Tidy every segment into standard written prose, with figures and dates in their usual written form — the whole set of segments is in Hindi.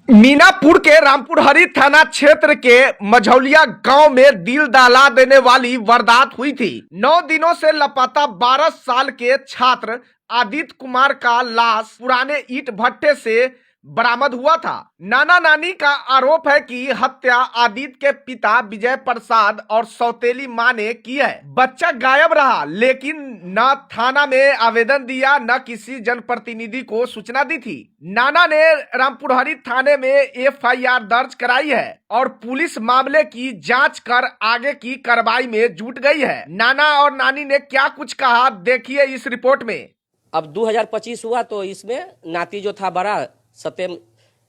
मीनापुर के रामपुरहरी थाना क्षेत्र के मझौलिया गांव में दिल दहला देने वाली वारदात हुई थी। 9 दिनों से लापता 12 साल के छात्र आदित्य कुमार का लाश पुराने ईंट भट्टे से बरामद हुआ था। नाना नानी का आरोप है कि हत्या आदित्य के पिता विजय प्रसाद और सौतेली मां ने की है। बच्चा गायब रहा, लेकिन न थाना में आवेदन दिया न किसी जनप्रतिनिधि को सूचना दी थी। नाना ने रामपुरहरी थाने में एफआईआर दर्ज कराई है और पुलिस मामले की जांच कर आगे की कार्रवाई में जुट गई है। नाना और नानी ने क्या कुछ कहा, देखिए इस रिपोर्ट में। अब 2025 हुआ तो इसमें नाती जो था बड़ा सत्यम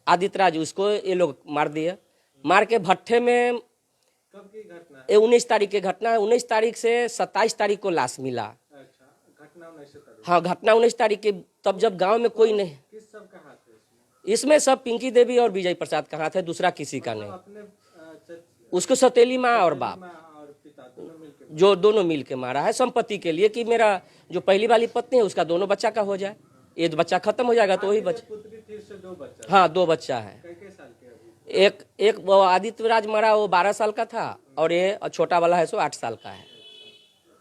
आदित्य राज, उसको ये लोग मार दिए। मार के भट्ठे में कब की घटना है? 19 तारीख की घटना है। 19 तारीख से 27 तारीख को लाश मिला। अच्छा, घटना 19 तारीख। हाँ, घटना 19 तारीख की। तब जब गांव में कोई नहीं, किस सब का हाथ है इसमें सब पिंकी देवी और विजय प्रसाद का हाथ है, दूसरा किसी का नहीं। अपने उसको सौतेली माँ और बाप माँ और पिता दोनों मिलकर जो दोनों मिल के मारा है संपत्ति के लिए, कि मेरा जो पहली वाली पत्नी है उसका दोनों बच्चा का हो जाए। ये बच्चा खत्म हो जाएगा तो वही बच्चा। पुत्री थी, उससे 2 बच्चा। हाँ, 2 बच्चा है। कई साल के अभी? एक वो आदित्य राज मरा, वो 12 साल का था, और ये छोटा वाला है सो 8 साल का है।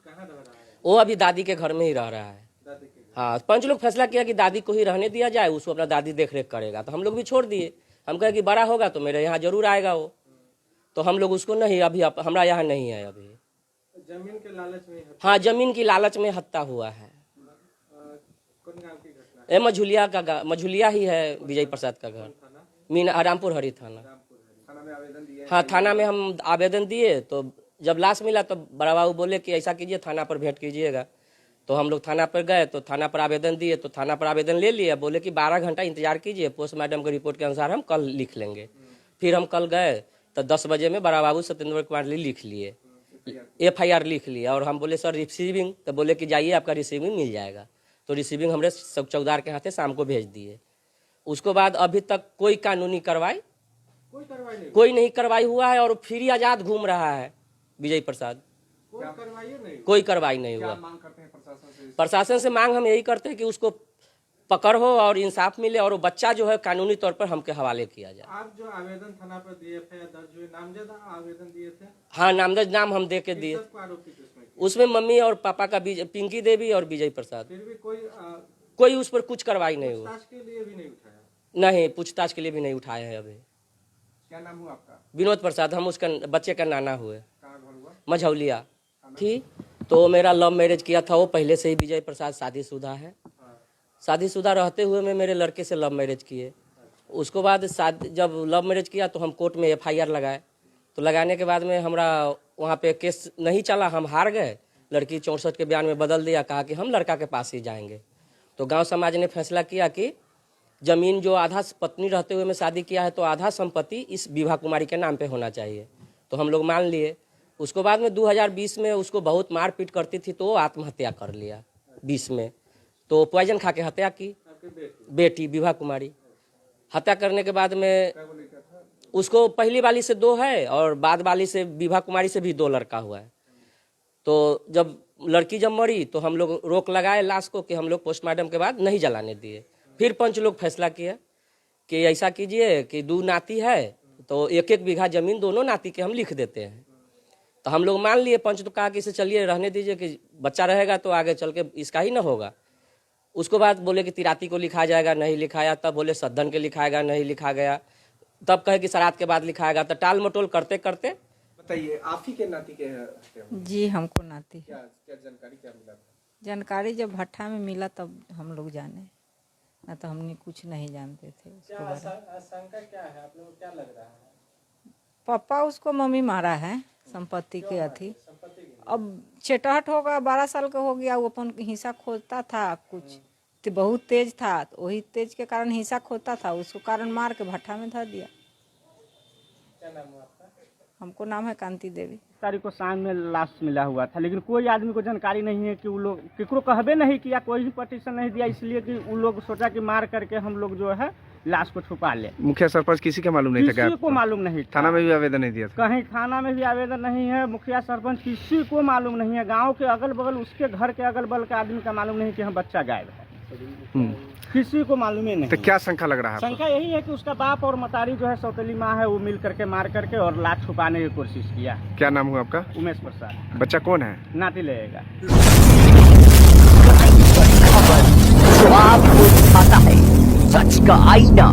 कहाँ रह रहा है? वो अभी दादी के घर में ही रह रहा है। दादी के? हाँ, पंच लोग फैसला किया कि दादी को ही रहने दिया जाए, उसको अपना दादी देख रेख करेगा। तो हम लोग भी छोड़ दिए। हम कहे कि बड़ा होगा तो मेरे यहाँ जरूर आएगा वो। तो हम लोग उसको नहीं, अभी हमारा यहाँ नहीं है अभी। जमीन के लालच में हाँ, जमीन की लालच में हत्या हुआ है। कौन गांव की घटना? ये मझुलिया ही है विजय प्रसाद का घर। मीना रामपुरहरी थाना। थाना में आवेदन दिए? हाँ, थाना में हम आवेदन दिए। तो जब लाश मिला तो बड़ा बाबू बोले कि ऐसा कीजिए, थाना पर भेंट कीजिएगा। तो हम लोग थाना पर गए, तो थाना पर आवेदन दिए। तो थाना पर आवेदन ले लिया, बोले कि 12 घंटा इंतजार कीजिए, पोस्टमार्टम की रिपोर्ट के अनुसार हम कल लिख लेंगे। फिर हम कल गए तो 10 बजे में बड़ा बाबू सत्येंद्र कुमार लिख लिए, एफआईआर लिख लिया। और हम बोले सर रिसीविंग, तो बोले कि जाइए आपका रिसीविंग मिल जाएगा। तो रिसीविंग हमने चौकीदार के हाथे शाम को भेज दिए। उसके बाद अभी तक कोई कानूनी कार्रवाई कोई नहीं कार्रवाई हुआ है, और फ्री आजाद घूम रहा है विजय प्रसाद। कोई कार्रवाई नहीं हुआ। प्रशासन से मांग हम यही करते हैं कि उसको पकड़ हो और इंसाफ मिले, और वो बच्चा जो है कानूनी तौर पर हमके हवाले किया जाए। आप जो आवेदन थाना पर दिए थे, दर्ज हुए, नामजद आवेदन दिए थे? हाँ, नामजद नाम हम दे के दिए। उसमें मम्मी और पापा का, पिंकी देवी और विजय प्रसाद। फिर भी कोई उस पर कुछ कार्रवाई नहीं हुआ। पूछताछ के लिए भी नहीं उठाया? नहीं, पूछताछ के लिए भी नहीं उठाए हैं अभी। क्या नाम हुआ आपका? विनोद प्रसाद। हम उसका बच्चे का नाना हुए। कहाँ घर हुआ? मझौलिया थी। तो मेरा लव मैरिज किया था वो, पहले से ही विजय प्रसाद शादीशुदा है। शादीशुदा रहते हुए मैं मेरे लड़के से लव मैरिज किए। उसको बाद जब लव मैरिज किया तो हम कोर्ट में एफआईआर लगाए। तो लगाने के बाद में हमारा वहाँ पे केस नहीं चला, हम हार गए। लड़की 64 के बयान में बदल दिया, कहा कि हम लड़का के पास ही जाएंगे। तो गांव समाज ने फैसला किया कि जमीन जो आधा पत्नी रहते हुए में शादी किया है तो आधा संपत्ति इस विभा कुमारी के नाम पे होना चाहिए। तो हम लोग मान लिए। उसको बाद में 2020 में उसको बहुत मारपीट करती थी तो वो आत्महत्या कर लिया 20 में। तो पॉइजन खा के हत्या की। बेटी विभा कुमारी। हत्या करने के बाद में उसको पहली वाली से 2 है और बाद वाली से विभा कुमारी से भी 2 लड़का हुआ है। तो जब लड़की मरी तो हम लोग रोक लगाए लाश को कि हम लोग पोस्टमार्टम के बाद नहीं जलाने दिए। फिर पंच लोग फैसला किया कि ऐसा कीजिए कि 2 नाती है तो 1-1 बीघा जमीन दोनों नाती के हम लिख देते हैं। तो हम लोग मान लिए। पंच तो कहा कि इसे चलिए रहने दीजिए, कि बच्चा रहेगा तो आगे चल के इसका ही ना होगा। उसको बाद बोले कि तिराती को लिखा जाएगा, नहीं लिखाया। तब बोले सद्दन के लिखाएगा, नहीं लिखा गया। तब कहे कि श्राद्ध के बाद लिखाएगा। तो टाल मटोल करते करते। बताइए, आप ही के नाती के हैं? जी, हमको नाती। क्या जानकारी क्या मिला? जानकारी जब भट्ठा में मिला तब हम लोग जाने, ना तो हमने कुछ नहीं जानते थे उसके बारे में। आशंका क्या है आप लोगों को, क्या लग रहा है? पापा उसको मम्मी मारा है संपत्ति के अथी। अब चेटहट होगा, 12 साल का हो गया, वो अपन हिस्सा खोजता था। कुछ तो बहुत तेज था, तो वही तेज के कारण हिस्सा खोजता था, उसको कारण मार के भट्ठा में धर दिया। क्या नाम हुआ आपका? हमको नाम है कांति देवी। तारीख को शाम में लाश मिला हुआ था, लेकिन कोई आदमी को जानकारी नहीं है कि वो लोग केकरो कहबे नहीं किया, कोई भी पटिशन नहीं दिया, इसलिए कि वो लोग सोचा कि मार करके हम लोग जो है लाश को छुपा ले। मुखिया सरपंच किसी का मालूम नहीं था? किसी को मालूम नहीं था। थाना में भी आवेदन नहीं दिया था? कहीं थाना में भी आवेदन नहीं है, मुखिया सरपंच किसी को मालूम नहीं है। गांव के अगल बगल, उसके घर के अगल बगल के आदमी का मालूम नहीं कि हम बच्चा गायब है। किसी को मालूम ही नहीं। तो क्या शंका लग रहा है आपको? शंका यही है कि उसका बाप और मतारी जो है सौतेली माँ है वो मिल करके मार करके और लाश छुपाने की कोशिश किया। क्या नाम हुआ आपका? उमेश प्रसाद। बच्चा कौन है? नाती लगेगा। जो आपको दिखाता है सच का आईना।